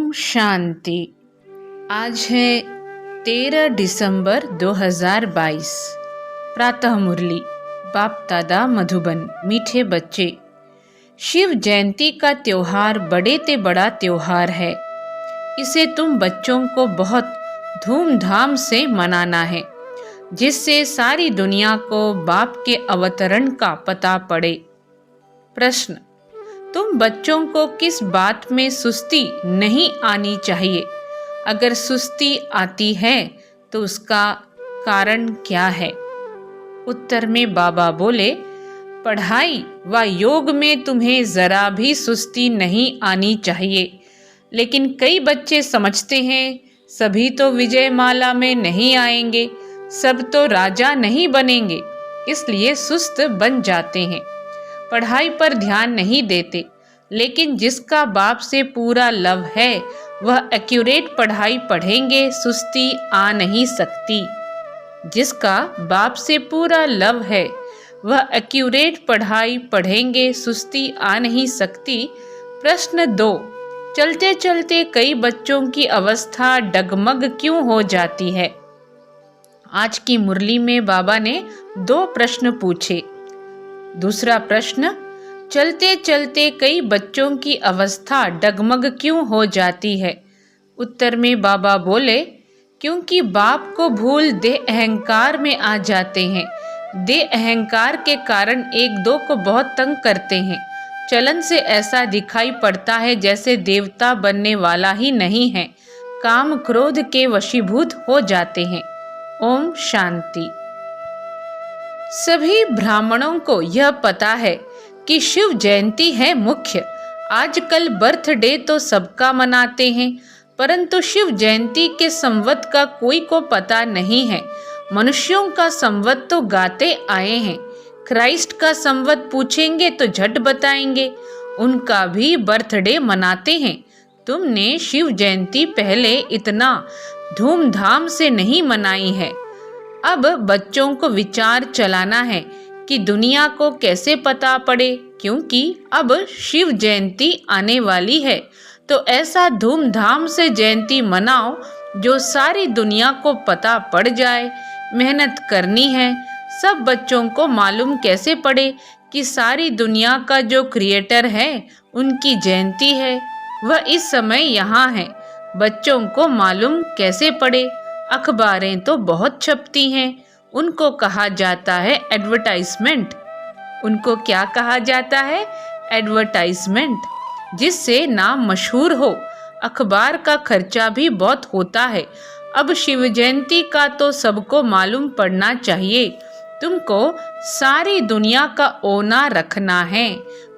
ओम शांति। आज है 13 दिसंबर 2022। प्रातः मुरली। बाप दादा मधुबन। मीठे बच्चे, शिव जयंती का त्योहार बड़े ते बड़ा त्योहार है। इसे तुम बच्चों को बहुत धूमधाम से मनाना है, जिससे सारी दुनिया को बाप के अवतरण का पता पड़े। प्रश्न: तुम बच्चों को किस बात में सुस्ती नहीं आनी चाहिए? अगर सुस्ती आती है तो उसका कारण क्या है? उत्तर में बाबा बोले, पढ़ाई व योग में तुम्हें जरा भी सुस्ती नहीं आनी चाहिए। लेकिन कई बच्चे समझते हैं सभी तो विजय माला में नहीं आएंगे, सब तो राजा नहीं बनेंगे, इसलिए सुस्त बन जाते हैं, पढ़ाई पर ध्यान नहीं देते। लेकिन जिसका बाप से पूरा लव है वह एक्यूरेट पढ़ाई पढ़ेंगे, सुस्ती आ नहीं सकती। जिसका बाप से पूरा लव है वह एक्यूरेट पढ़ाई पढ़ेंगे, सुस्ती आ नहीं सकती। प्रश्न 2: चलते चलते कई बच्चों की अवस्था डगमग क्यों हो जाती है? आज की मुरली में बाबा ने 2 प्रश्न पूछे। दूसरा प्रश्न: चलते चलते कई बच्चों की अवस्था डगमग क्यों हो जाती है? उत्तर में बाबा बोले, क्योंकि बाप को भूल देह अहंकार में आ जाते हैं। देह अहंकार के कारण एक दो को बहुत तंग करते हैं। चलन से ऐसा दिखाई पड़ता है जैसे देवता बनने वाला ही नहीं है, काम क्रोध के वशीभूत हो जाते हैं। ओम शांति। सभी ब्राह्मणों को यह पता है कि शिव जयंती है मुख्य। आजकल बर्थडे तो सबका मनाते हैं, परंतु शिव जयंती के संवत का कोई को पता नहीं है। मनुष्यों का संवत तो गाते आए हैं, क्राइस्ट का संवत पूछेंगे तो झट बताएंगे, उनका भी बर्थडे मनाते हैं। तुमने शिव जयंती पहले इतना धूमधाम से नहीं मनाई है। अब बच्चों को विचार चलाना है कि दुनिया को कैसे पता पड़े, क्योंकि अब शिव जयंती आने वाली है, तो ऐसा धूमधाम से जयंती मनाओ जो सारी दुनिया को पता पड़ जाए। मेहनत करनी है। सब बच्चों को मालूम कैसे पड़े कि सारी दुनिया का जो क्रिएटर है उनकी जयंती है, वह इस समय यहाँ है। बच्चों को मालूम कैसे पड़े? अखबारें तो बहुत छपती हैं, उनको कहा जाता है एडवर्टाइजमेंट। उनको क्या कहा जाता है? एडवर्टाइजमेंट, जिससे नाम मशहूर हो। अखबार का खर्चा भी बहुत होता है। अब शिव जयंती का तो सबको मालूम पड़ना चाहिए। तुमको सारी दुनिया का ओना रखना है,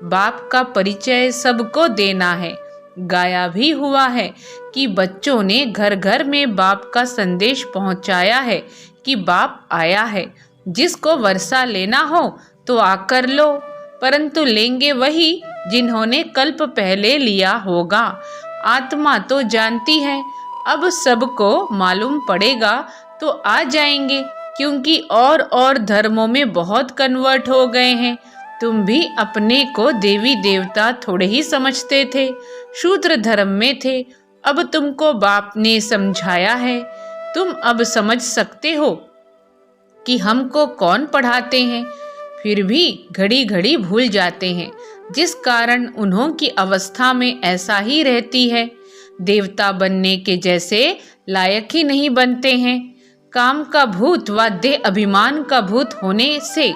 बाप का परिचय सबको देना है। गाया भी हुआ है कि बच्चों ने घर घर में बाप का संदेश पहुंचाया है कि बाप आया है। जिसको वर्षा लेना हो तो आकर लो, परंतु लेंगे वही जिन्होंने कल्प पहले लिया होगा। आत्मा तो जानती है, अब सबको मालूम पड़ेगा तो आ जाएंगे, क्योंकि और धर्मों में बहुत कन्वर्ट हो गए हैं। तुम भी अपने को देवी देवता थोड़े ही समझते थे, शूद्र धर्म में थे। अब तुमको बाप ने समझाया है, तुम अब समझ सकते हो कि हमको कौन पढ़ाते हैं। फिर भी घड़ी घड़ी भूल जाते हैं, जिस कारण उन्हों की अवस्था में ऐसा ही रहती है। देवता बनने के जैसे लायक ही नहीं बनते हैं। काम का भूत व देह अभिमान का भूत होने से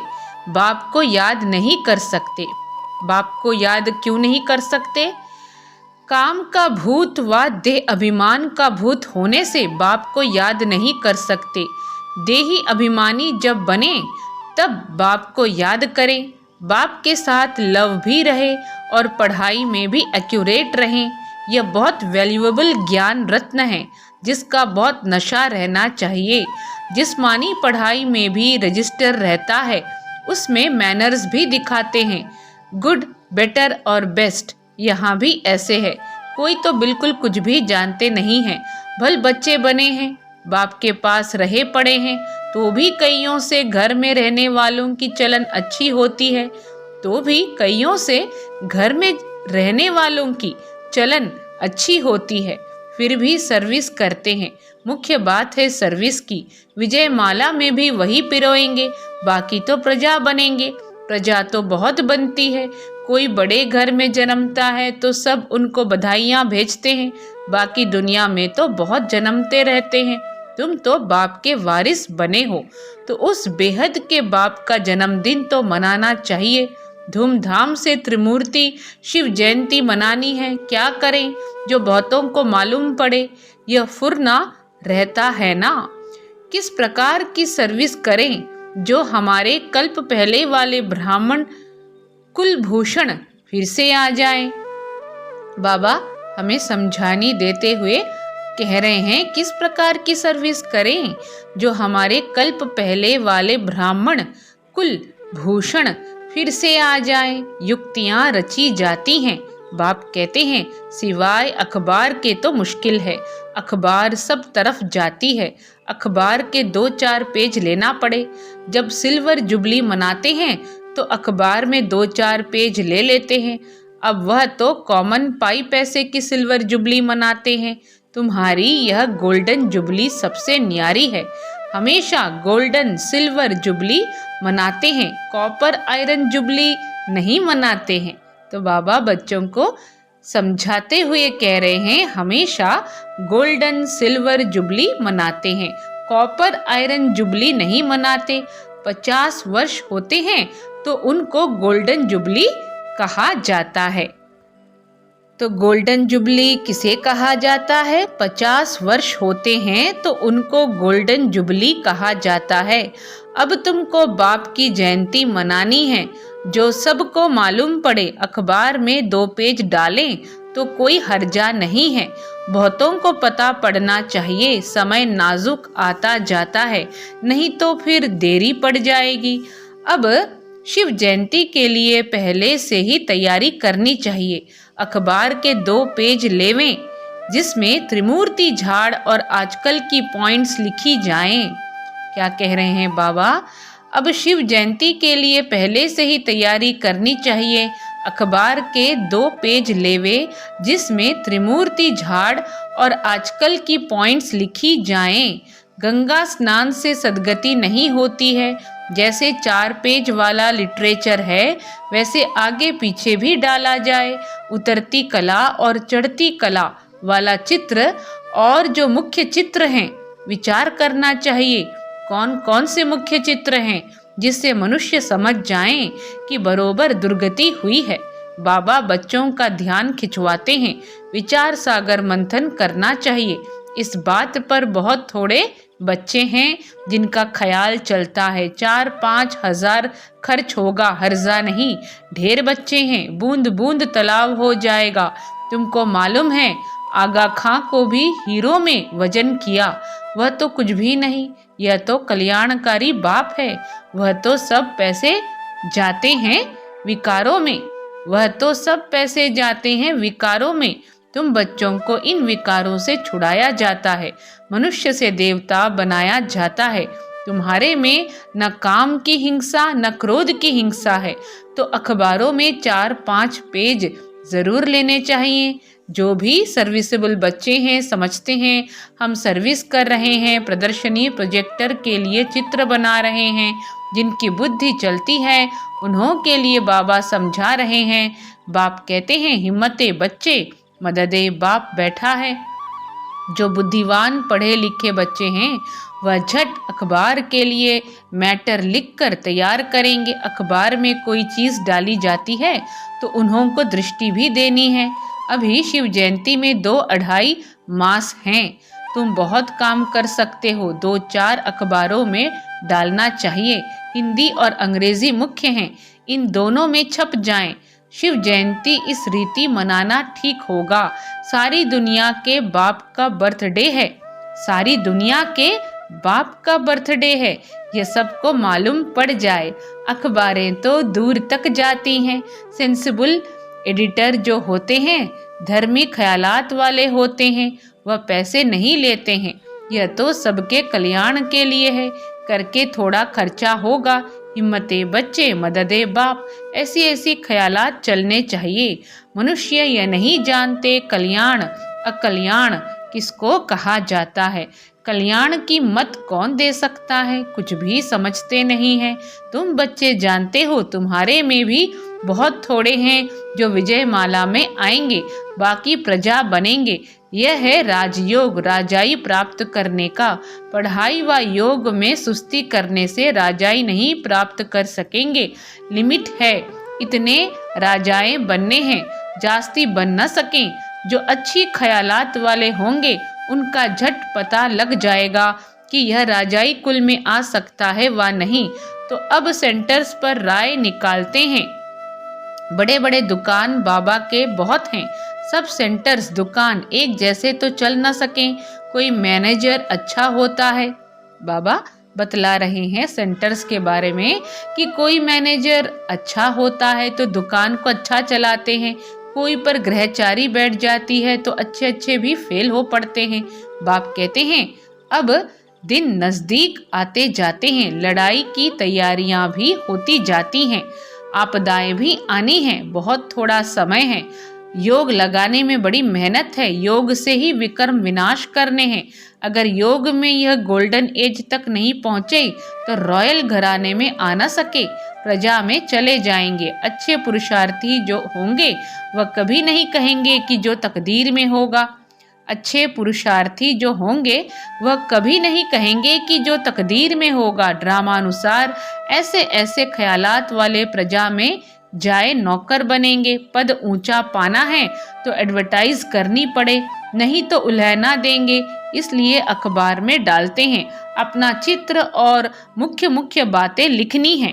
बाप को याद नहीं कर सकते। बाप को याद क्यों नहीं कर सकते? काम का भूत व देह अभिमान का भूत होने से बाप को याद नहीं कर सकते। देही अभिमानी जब बने तब बाप को याद करें, बाप के साथ लव भी रहे और पढ़ाई में भी एक्यूरेट रहें। यह बहुत वैल्यूएबल ज्ञान रत्न है, जिसका बहुत नशा रहना चाहिए। जिस्मानी पढ़ाई में भी रजिस्टर रहता है, उसमें मैनर्स भी दिखाते हैं, गुड, बेटर और बेस्ट। यहाँ भी ऐसे है। कोई तो बिल्कुल कुछ भी जानते नहीं हैं, भल बच्चे बने हैं, बाप के पास रहे पड़े हैं, तो भी कईयों से घर में रहने वालों की चलन अच्छी होती है, तो भी कईयों से घर में रहने वालों की चलन अच्छी होती है, फिर भी सर्विस करते हैं। मुख्य बात है सर्विस की। विजय माला में भी वही पिरोएंगे, बाकी तो प्रजा बनेंगे। प्रजा तो बहुत बनती है। कोई बड़े घर में जन्मता है तो सब उनको बधाइयाँ भेजते हैं, बाकी दुनिया में तो बहुत जन्मते रहते हैं। तुम तो बाप के वारिस बने हो, तो उस बेहद के बाप का जन्मदिन तो मनाना चाहिए। धूमधाम से त्रिमूर्ति शिव जयंती मनानी है। क्या करें जो बहुतों को मालूम पड़े, यह फुरना रहता है ना। किस प्रकार की सर्विस करें जो हमारे कल्प पहले वाले ब्राह्मण कुलभूषण फिर से आ जाएं। बाबा हमें समझानी देते हुए कह रहे हैं किस प्रकार की सर्विस करें जो हमारे कल्प पहले वाले ब्राह्मण कुलभूषण फिर से आ जाएं। युक्तियां रची जाती हैं। बाप कहते हैं सिवाय अखबार के तो मुश्किल है। अखबार सब तरफ जाती है। अखबार के 2-4 पेज लेना पड़े। जब सिल्वर जुबली मनाते हैं तो अखबार में 2-4 पेज ले लेते हैं। अब वह तो कॉमन पाई पैसे की सिल्वर जुबली मनाते हैं। तुम्हारी यह गोल्डन जुबली सबसे न्यारी है। हमेशा गोल्डन सिल्वर जुबली मनाते हैं, कॉपर आयरन जुबली नहीं मनाते हैं। तो बाबा बच्चों को समझाते हुए कह रहे हैं हमेशा गोल्डन सिल्वर जुबली मनाते हैं, कॉपर आयरन जुबली नहीं मनाते। 50 वर्ष होते हैं तो उनको गोल्डन जुबली कहा जाता है। तो गोल्डन जुबली किसे कहा जाता है? 50 वर्ष होते हैं तो उनको गोल्डन जुबली कहा जाता है। अब तुमको बाप की जयंती मनानी है, जो सबको मालूम पड़े। अखबार में 2 पेज डालें तो कोई हर्जा नहीं है। बहुतों को पता पड़ना चाहिए। समय नाजुक आता जाता है, नहीं तो फिर देरी पड़ जाएगी। अब शिव जयंती के लिए पहले से ही तैयारी करनी चाहिए। अखबार के 2 पेज लेवें जिसमें त्रिमूर्ति झाड़ और आजकल की पॉइंट्स लिखी जाएं। क्या कह रहे हैं बाबा? अब शिव जयंती के लिए पहले से ही तैयारी करनी चाहिए। अखबार के 2 पेज लेवे जिसमें त्रिमूर्ति झाड़ और आजकल की पॉइंट्स लिखी जाएं। गंगा स्नान से सद्गति नहीं होती है। जैसे 4 पेज वाला लिटरेचर है वैसे आगे पीछे भी डाला जाए। उतरती कला और चढ़ती कला वाला चित्र और जो मुख्य चित्र हैं विचार करना चाहिए। कौन कौन से मुख्य चित्र हैं जिससे मनुष्य समझ जाएं कि बरोबर दुर्गति हुई है। बाबा बच्चों का ध्यान खिंचवाते हैं। विचार सागर मंथन करना चाहिए। इस बात पर बहुत थोड़े बच्चे हैं जिनका ख्याल चलता है। 4-5 हजार खर्च होगा, हर्जा नहीं। ढेर बच्चे हैं, बूंद बूंद तालाब हो जाएगा। तुमको मालूम है आगा खां को भी हीरो में वजन किया, वह तो कुछ भी नहीं। यह तो कल्याणकारी बाप है। वह तो सब पैसे जाते हैं विकारों में। वह तो सब पैसे जाते हैं विकारों में। तुम बच्चों को इन विकारों से छुड़ाया जाता है, मनुष्य से देवता बनाया जाता है। तुम्हारे में न काम की हिंसा न क्रोध की हिंसा है। तो अखबारों में 4-5 पेज जरूर लेने चाहिए। जो भी सर्विसेबल बच्चे हैं समझते हैं हम सर्विस कर रहे हैं, प्रदर्शनी प्रोजेक्टर के लिए चित्र बना रहे हैं, जिनकी बुद्धि चलती है उन्हों के लिए बाबा समझा रहे हैं। बाप कहते हैं हिम्मते बच्चे मददे बाप बैठा है। जो बुद्धिवान पढ़े लिखे बच्चे हैं वह झट अखबार के लिए मैटर लिखकर तैयार करेंगे। अखबार में कोई चीज़ डाली जाती है तो उन्हों को दृष्टि भी देनी है। अभी शिव जयंती में 2-2.5 मास हैं। तुम बहुत काम कर सकते हो। 2-4 अखबारों में डालना चाहिए। हिंदी और अंग्रेजी मुख्य हैं, इन दोनों में छप जाएं। शिव जयंती इस रीति मनाना ठीक होगा। सारी दुनिया के बाप का बर्थडे है। सारी दुनिया के बाप का बर्थडे है, यह सबको मालूम पड़ जाए। अखबारें तो दूर तक जाती हैं। सेंसिबल एडिटर जो होते हैं धर्मी ख्यालात वाले होते हैं, वह पैसे नहीं लेते हैं। यह तो सबके कल्याण के लिए है। करके थोड़ा खर्चा होगा, हिम्मते बच्चे मददे बाप, ऐसी ऐसी ख्यालात चलने चाहिए। मनुष्य यह नहीं जानते कल्याण अकल्याण किसको कहा जाता है। कल्याण की मत कौन दे सकता है, कुछ भी समझते नहीं है। तुम बच्चे जानते हो तुम्हारे में भी बहुत थोड़े हैं जो विजय माला में आएंगे, बाकी प्रजा बनेंगे। यह है राजयोग, राजाई प्राप्त करने का। पढ़ाई व योग में सुस्ती करने से राजाई नहीं प्राप्त कर सकेंगे। लिमिट है, इतने राजाएं बनने हैं, जास्ती बन न सकें। जो अच्छी ख्यालात वाले होंगे उनका झट पता लग जाएगा कि यह राजाई कुल में आ सकता है व नहीं। तो अब सेंटर्स पर राय निकालते हैं। बड़े बड़े दुकान बाबा के बहुत हैं। सब सेंटर्स दुकान एक जैसे तो चल न सकें, कोई मैनेजर अच्छा होता है। बाबा बतला रहे हैं सेंटर्स के बारे में कि कोई मैनेजर अच्छा होता है तो दुकान को अच्छा चलाते हैं, कोई पर गृहचारी बैठ जाती है तो अच्छे अच्छे भी फेल हो पड़ते हैं। बाप कहते हैं अब दिन नजदीक आते जाते हैं, लड़ाई की तैयारियां भी होती जाती हैं, आपदाएं भी आनी हैं, बहुत थोड़ा समय है। योग लगाने में बड़ी मेहनत है, योग से ही विक्रम विनाश करने हैं। अगर योग में यह गोल्डन एज तक नहीं पहुंचे तो रॉयल घराने में आ न सके, प्रजा में चले जाएंगे। अच्छे पुरुषार्थी जो होंगे वह कभी नहीं कहेंगे कि जो तकदीर में होगा। अच्छे पुरुषार्थी जो होंगे वह कभी नहीं कहेंगे कि जो तकदीर में होगा। ड्रामानुसार ऐसे ऐसे ख्यालात वाले प्रजा में जाए नौकर बनेंगे। पद ऊंचा पाना है तो एडवर्टाइज करनी पड़े, नहीं तो उल्हना देंगे, इसलिए अखबार में डालते हैं। अपना चित्र और मुख्य मुख्य बातें लिखनी है,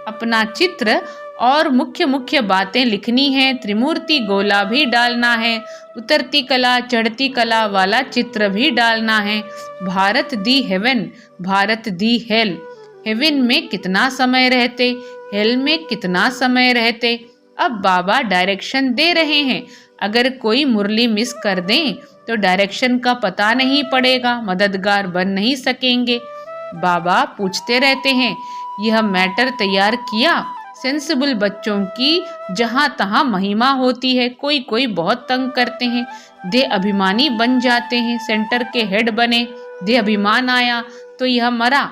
अपना चित्र और मुख्य मुख्य बातें लिखनी है। त्रिमूर्ति गोला भी डालना है, उतरती कला चढ़ती कला वाला चित्र भी डालना है। भारत दी हेवन, भारत दी हेल। हेवन में कितना समय रहते, हेल में कितना समय रहते। अब बाबा डायरेक्शन दे रहे हैं। अगर कोई मुरली मिस कर दें तो डायरेक्शन का पता नहीं पड़ेगा, मददगार बन नहीं सकेंगे। बाबा पूछते रहते हैं, यह मैटर तैयार किया। सेंसिबल बच्चों की जहाँ तहाँ महिमा होती है, कोई कोई बहुत तंग करते हैं, दे अभिमानी बन जाते हैं। सेंटर के हेड बने, दे अभिमान आया तो यह मरा।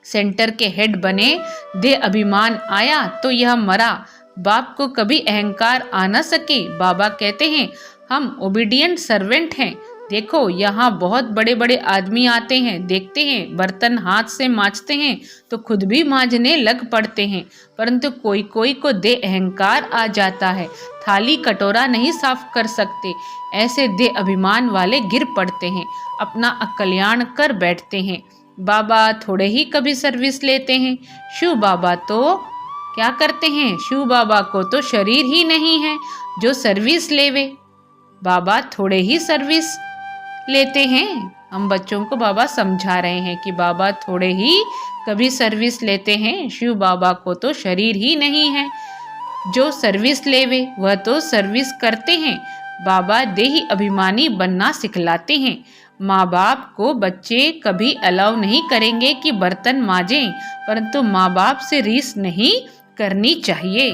सेंटर के हेड बने, दे अभिमान आया तो यह मरा। बाप को कभी अहंकार आ न सके। बाबा कहते हैं हम ओबीडियंट सर्वेंट हैं। देखो यहाँ बहुत बड़े बड़े आदमी आते हैं, देखते हैं बर्तन हाथ से मांजते हैं तो खुद भी मांजने लग पड़ते हैं, परंतु कोई कोई को दे अहंकार आ जाता है, थाली कटोरा नहीं साफ कर सकते। ऐसे दे अभिमान वाले गिर पड़ते हैं, अपना अकल्याण कर बैठते हैं। बाबा थोड़े ही कभी सर्विस लेते हैं। शिव बाबा तो क्या करते हैं, शिव बाबा को तो शरीर ही नहीं है जो सर्विस लेवे। बाबा थोड़े ही सर्विस लेते हैं। हम बच्चों को बाबा समझा रहे हैं कि बाबा थोड़े ही कभी सर्विस लेते हैं। शिव बाबा को तो शरीर ही नहीं है जो सर्विस लेवे, वह तो सर्विस करते हैं। बाबा देही अभिमानी बनना सिखलाते हैं। माँ बाप को बच्चे कभी अलाउ नहीं करेंगे कि बर्तन मांजें, परंतु माँ बाप से रीस नहीं करनी चाहिए।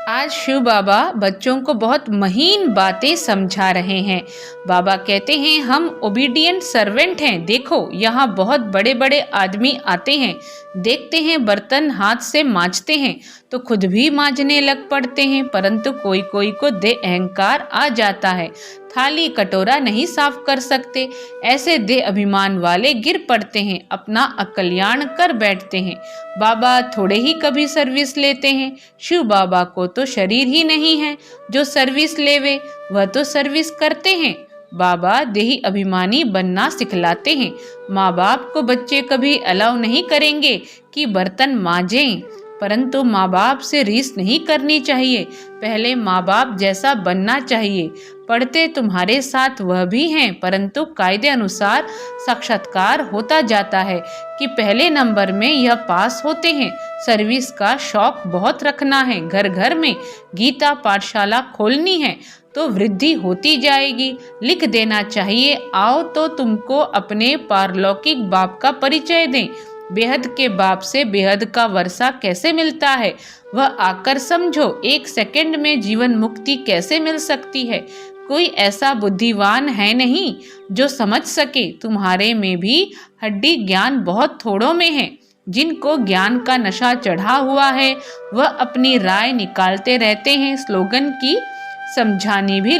आज शिव बाबा बच्चों को बहुत महीन बातें समझा रहे हैं। बाबा कहते हैं हम ओबीडियंट सर्वेंट हैं। देखो यहाँ बहुत बड़े बड़े आदमी आते हैं, देखते हैं बर्तन हाथ से मांजते हैं तो खुद भी मांजने लग पड़ते हैं, परंतु कोई कोई को दे अहंकार आ जाता है, थाली कटोरा नहीं साफ कर सकते। ऐसे दे अभिमान वाले गिर पड़ते हैं, अपना अकल्याण कर बैठते हैं। बाबा थोड़े ही कभी सर्विस लेते हैं। शिव बाबा को तो शरीर ही नहीं है जो सर्विस लेवे, वह तो सर्विस करते हैं। बाबा देही अभिमानी बनना सिखलाते हैं। माँ बाप को बच्चे कभी अलाउ नहीं करेंगे कि बर्तन मांजें, परंतु माँ बाप से रीस नहीं करनी चाहिए, पहले माँ बाप जैसा बनना चाहिए। पढ़ते तुम्हारे साथ वह भी हैं, परंतु कायदे अनुसार साक्षात्कार होता जाता है कि पहले नंबर में यह पास होते हैं। सर्विस का शौक बहुत रखना है, घर घर में गीता पाठशाला खोलनी है तो वृद्धि होती जाएगी। लिख देना चाहिए, आओ तो तुमको अपने पारलौकिक बाप का परिचय दें। बेहद के बाप से बेहद का वर्षा कैसे मिलता है, वह आकर समझो। 1 सेकंड में जीवन मुक्ति कैसे मिल सकती है। कोई ऐसा बुद्धिवान है नहीं जो समझ सके। तुम्हारे में भी हड्डी ज्ञान बहुत थोड़ों में है। जिनको ज्ञान का नशा चढ़ा हुआ है वह अपनी राय निकालते रहते हैं। स्लोगन की समझानी भी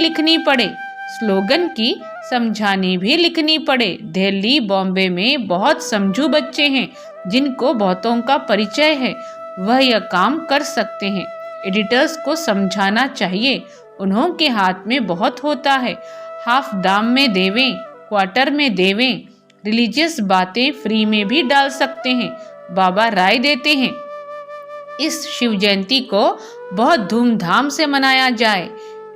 लिखनी पड़े। दिल्ली बॉम्बे में बहुत समझू बच्चे हैं जिनको बहुतों का परिचय है, वह यह काम कर सकते हैं। एडिटर्स को समझाना चाहिए, उन्हों के हाथ में बहुत होता है। हाफ दाम में देवें, क्वार्टर में देवें, रिलीजियस बातें फ्री में भी डाल सकते हैं। बाबा राय देते हैं इस शिव जयंती को बहुत धूमधाम से मनाया जाए,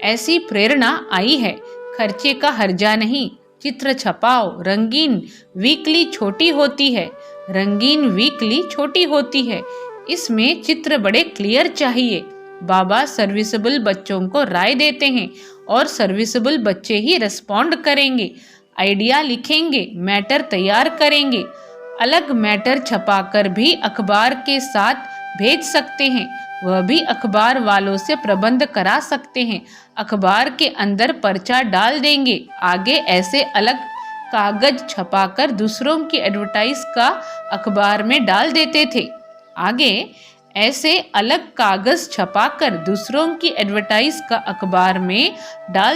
ऐसी प्रेरणा आई है। खर्चे का हर्जा नहीं, चित्र छपाओ। रंगीन वीकली छोटी होती है, इसमें चित्र बड़े क्लियर चाहिए। बाबा सर्विसेबल बच्चों को राय देते हैं और सर्विसेबल बच्चे ही रिस्पॉन्ड करेंगे। आइडिया लिखेंगे, मैटर तैयार करेंगे। अलग मैटर छपाकर भी अखबार के साथ भेज सकते हैं, वह भी अखबार वालों से प्रबंध करा सकते हैं। अखबार के अंदर पर्चा डाल देंगे। आगे ऐसे अलग कागज छपाकर दूसरों की एडवर्टाइज का अखबार में डाल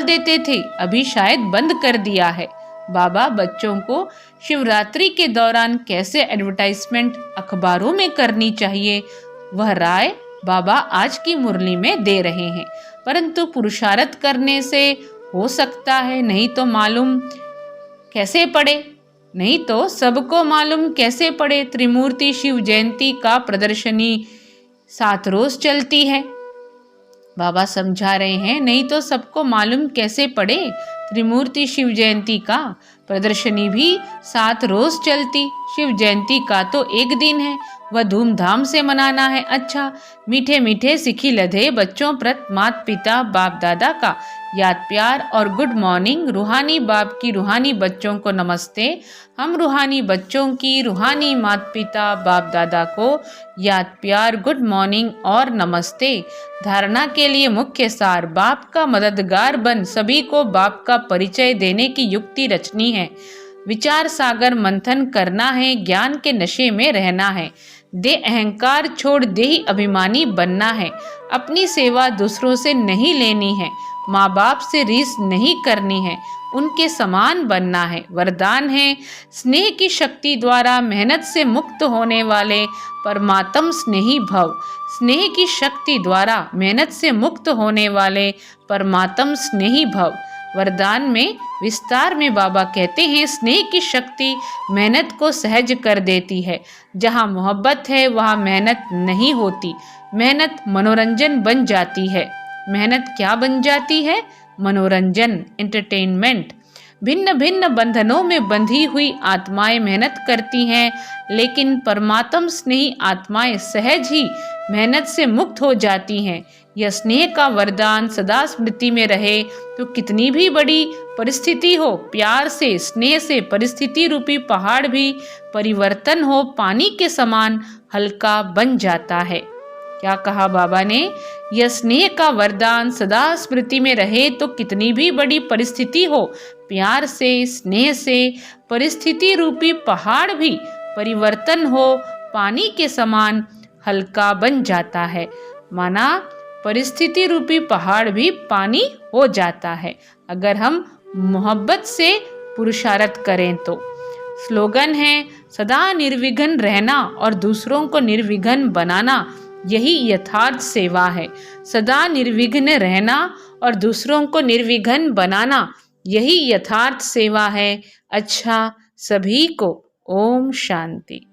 देते थे। अभी शायद बंद कर दिया है। बाबा बच्चों को शिवरात्रि के दौरान कैसे एडवर्टाइजमेंट अखबारों में करनी चाहिए, वह राय बाबा आज की मुरली में दे रहे हैं। परंतु पुरुषार्थ करने से हो सकता है, नहीं तो सबको मालूम कैसे पड़े। त्रिमूर्ति शिव जयंती का प्रदर्शनी 7 रोज चलती है। बाबा समझा रहे हैं, नहीं तो सबको मालूम कैसे पड़े। त्रिमूर्ति शिव जयंती का प्रदर्शनी भी 7 रोज चलती। शिव जयंती का तो 1 दिन है, वह धूमधाम से मनाना है। अच्छा, मीठे मीठे सिखी लधे बच्चों प्रति माता पिता बाप दादा का याद प्यार और गुड मॉर्निंग। रूहानी बाप की रूहानी बच्चों को नमस्ते। हम रूहानी बच्चों की रूहानी माता पिता बाप दादा को याद प्यार, गुड मॉर्निंग और नमस्ते। धारणा के लिए मुख्य सार, बाप का मददगार बन सभी को बाप का परिचय देने की युक्ति रचनी है। विचार सागर मंथन करना है, ज्ञान के नशे में रहना है। दे अहंकार छोड़ देही अभिमानी बनना है। अपनी सेवा दूसरों से नहीं लेनी है। माँ बाप से रीस नहीं करनी है, उनके समान बनना है। वरदान है, स्नेह की शक्ति द्वारा मेहनत से मुक्त होने वाले परमात्म स्नेही भव। स्नेह की शक्ति द्वारा मेहनत से मुक्त होने वाले परमात्म स्नेही भव। वरदान में विस्तार में बाबा कहते हैं, स्नेह की शक्ति मेहनत को सहज कर देती है। जहाँ मोहब्बत है वहाँ मेहनत नहीं होती, मेहनत मनोरंजन बन जाती है। मेहनत क्या बन जाती है? मनोरंजन, एंटरटेनमेंट। भिन्न भिन्न बंधनों में बंधी हुई आत्माएं मेहनत करती हैं, लेकिन परमात्म स्नेही आत्माएं सहज ही मेहनत से मुक्त हो जाती हैं। यह स्नेह का वरदान सदा स्मृति में रहे तो कितनी भी बड़ी परिस्थिति हो, प्यार से स्नेह से परिस्थिति रूपी पहाड़ भी परिवर्तन हो पानी के समान हल्का बन जाता है। क्या कहा बाबा ने? यह स्नेह का वरदान सदा स्मृति में रहे तो कितनी भी बड़ी परिस्थिति हो, प्यार से स्नेह से परिस्थिति रूपी पहाड़ भी परिवर्तन हो पानी के समान हल्का बन जाता है। माना परिस्थिति रूपी पहाड़ भी पानी हो जाता है अगर हम मोहब्बत से पुरुषार्थ करें तो। स्लोगन है, सदा निर्विघ्न रहना और दूसरों को निर्विघ्न बनाना, यही यथार्थ सेवा है। सदा निर्विघ्न रहना और दूसरों को निर्विघ्न बनाना, यही यथार्थ सेवा है। अच्छा, सभी को ओम शांति।